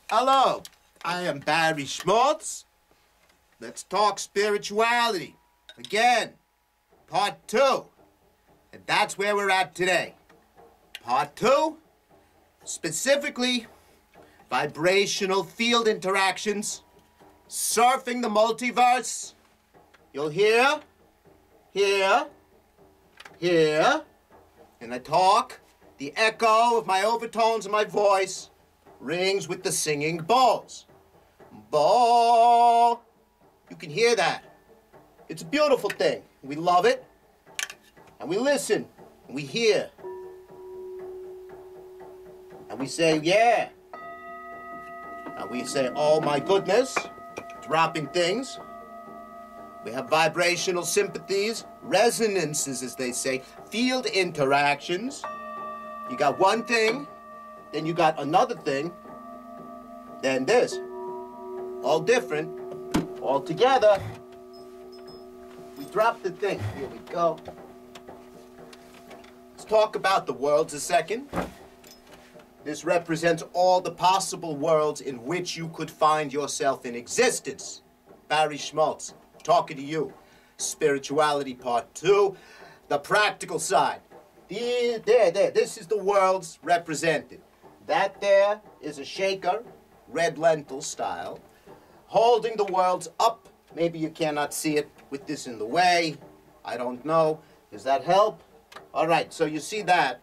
Hello, I am Barry Schmaltz. Let's talk spirituality. Again, part 2. And that's where we're at today. Part 2, specifically, vibrational field interactions, surfing the multiverse. You'll hear, and I talk, the echo of my overtones of my voice rings with the singing bowls. Bow. You can hear that. It's a beautiful thing. We love it. And we listen. And we hear. And we say, yeah. And we say, oh my goodness. Dropping things. We have vibrational sympathies, resonances, as they say, field interactions. You got one thing, then you got another thing, then this. All different, all together. We drop the thing. Here we go. Let's talk about the worlds a second. This represents all the possible worlds in which you could find yourself in existence. Barry Schmaltz, talking to you. Spirituality part 2, the practical side. There, this is the worlds represented. That there is a shaker, red lentil style, holding the worlds up. Maybe you cannot see it with this in the way. I don't know. Does that help? All right, so you see that.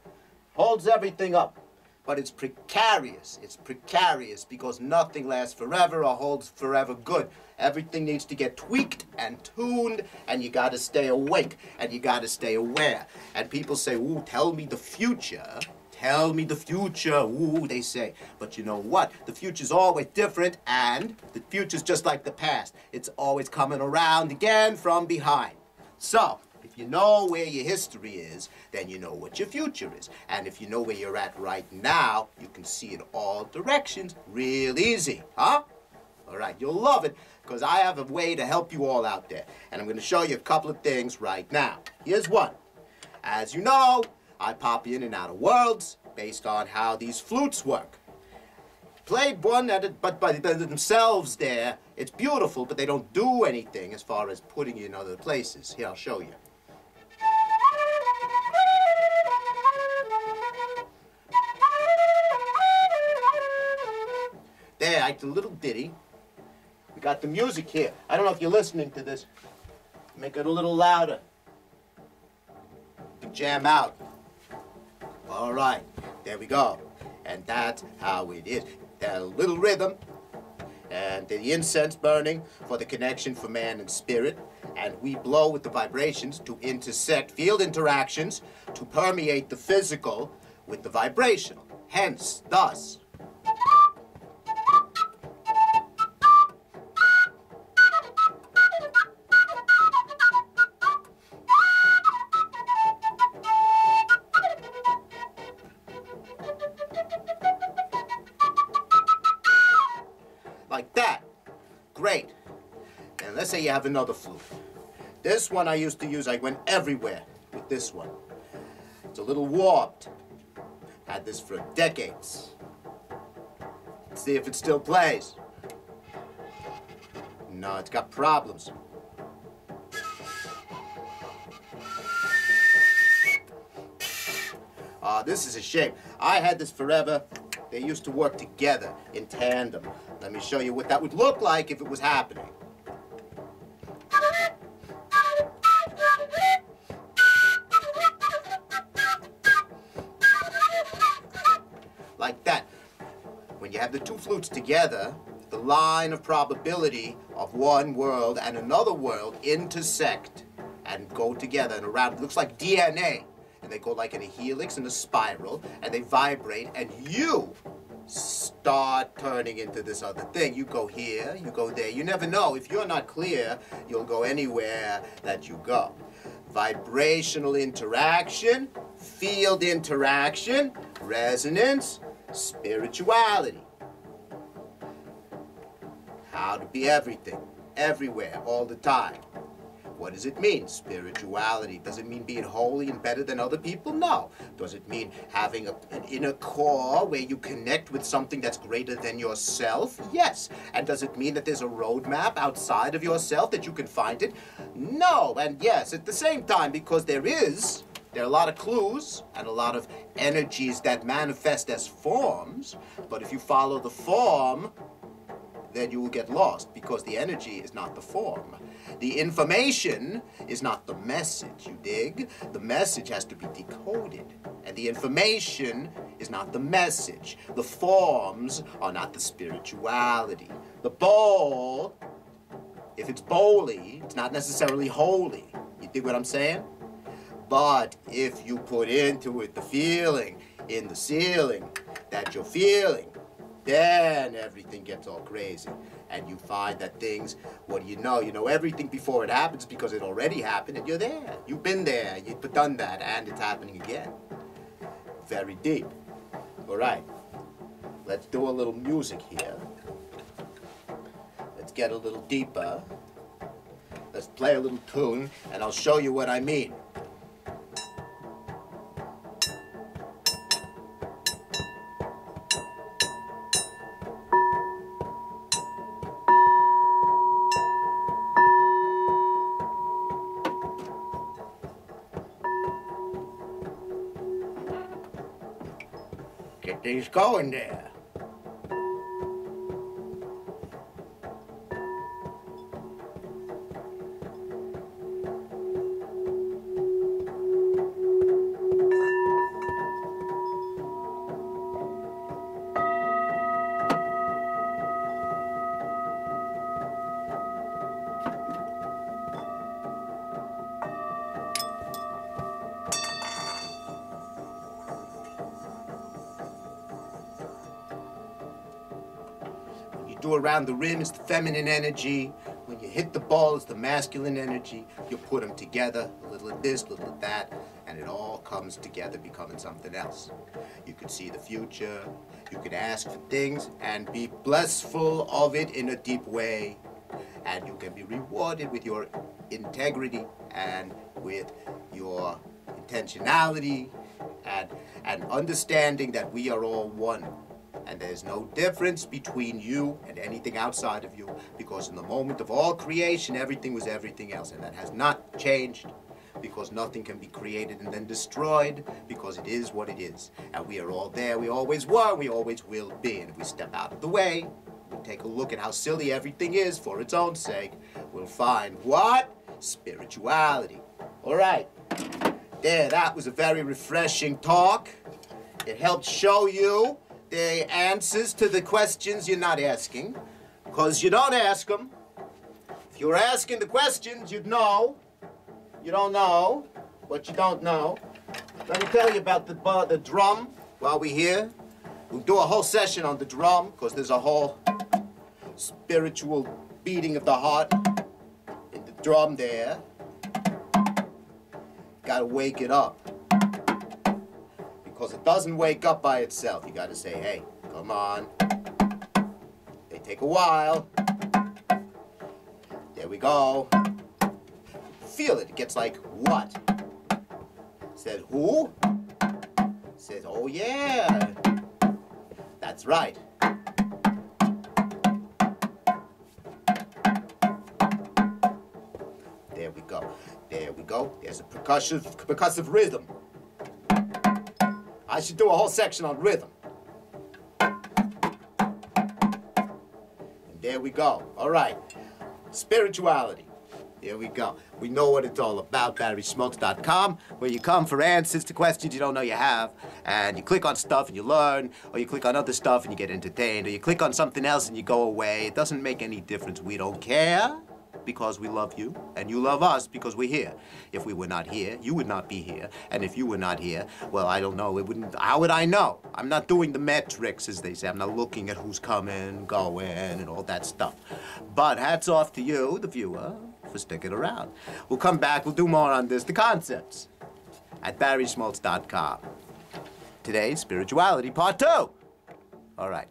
Holds everything up. But it's precarious. It's precarious because nothing lasts forever or holds forever good. Everything needs to get tweaked and tuned, and you got to stay awake, and you got to stay aware. And people say, ooh, tell me the future. Tell me the future, ooh, they say. But you know what? The future's always different, and the future's just like the past. It's always coming around again from behind. So, if you know where your history is, then you know what your future is. And if you know where you're at right now, you can see in all directions real easy, huh? All right, you'll love it, because I have a way to help you all out there. And I'm going to show you a couple of things right now. Here's one. As you know, I pop in and out of worlds based on how these flutes work. Played one at it, but by themselves there, it's beautiful, but they don't do anything as far as putting you in other places. Here, I'll show you. There, like a little ditty. We got the music here. I don't know if you're listening to this. Make it a little louder. You can jam out. All right, there we go. And that's how it is. That little rhythm, and the incense burning for the connection for man and spirit, and we blow with the vibrations to intersect field interactions to permeate the physical with the vibrational. Hence, thus. Like that. Great. And let's say you have another flute. This one I used to use, I went everywhere with this one. It's a little warped. Had this for decades. Let's see if it still plays. No, it's got problems. This is a shame. I had this forever. They used to work together in tandem. Let me show you what that would look like if it was happening. Like that. When you have the two flutes together, the line of probability of one world and another world intersect and go together and around. It looks like DNA. And they go like in a helix and a spiral, and they vibrate, and you start turning into this other thing. You go here, you go there. You never know. If you're not clear, you'll go anywhere that you go. Vibrational interaction, field interaction, resonance, spirituality. How to be everything, everywhere, all the time. What does it mean, spirituality? Does it mean being holy and better than other people? No. Does it mean having an inner core where you connect with something that's greater than yourself? Yes. And does it mean that there's a roadmap outside of yourself that you can find it? No. And yes, at the same time, because there are a lot of clues and a lot of energies that manifest as forms, but if you follow the form, then you will get lost, because the energy is not the form. The information is not the message, you dig? The message has to be decoded, and the information is not the message. The forms are not the spirituality. The bowl, if it's bowly, it's not necessarily holy. You dig what I'm saying? But if you put into it the feeling in the ceiling that you're feeling, then everything gets all crazy. And you find that things, what do you know? You know everything before it happens because it already happened and you're there. You've been there, you've done that, and it's happening again. Very deep. All right, let's do a little music here. Let's get a little deeper. Let's play a little tune, and I'll show you what I mean. Get things going there. Do around the rim, it's the feminine energy. When you hit the ball, it's the masculine energy. You put them together, a little of this, a little of that, and it all comes together, becoming something else. You could see the future, you could ask for things and be blissful of it in a deep way. And you can be rewarded with your integrity and with your intentionality and understanding that we are all one. And there's no difference between you and anything outside of you, because in the moment of all creation, everything was everything else, and that has not changed, because nothing can be created and then destroyed, because it is what it is. And we are all there, we always were, we always will be. And if we step out of the way, we take a look at how silly everything is for its own sake, we'll find what? Spirituality. All right, there, that was a very refreshing talk. It helped show you the answers to the questions you're not asking, because you don't ask them. If you were asking the questions, you'd know. You don't know what you don't know. Let me tell you about the drum while we're here. We'll do a whole session on the drum, because there's a whole spiritual beating of the heart in the drum there. Gotta wake it up. Because it doesn't wake up by itself. You gotta say, hey, come on. They take a while. There we go. Feel it. It gets like, what? It says, who? It says, oh yeah. That's right. There we go. There we go. There's a percussive rhythm. I should do a whole section on rhythm. And there we go. All right. Spirituality. There we go. We know what it's all about. BarrySchmaltz.com, where you come for answers to questions you don't know you have. And you click on stuff and you learn, or you click on other stuff and you get entertained, or you click on something else and you go away. It doesn't make any difference. We don't care, because we love you, and you love us because we're here. If we were not here, you would not be here. And if you were not here, well, I don't know. It wouldn't. How would I know? I'm not doing the metrics, as they say. I'm not looking at who's coming, going, and all that stuff. But hats off to you, the viewer, for sticking around. We'll come back. We'll do more on this, the concepts, at BarrySchmaltz.com. Today, spirituality, part 2. All right.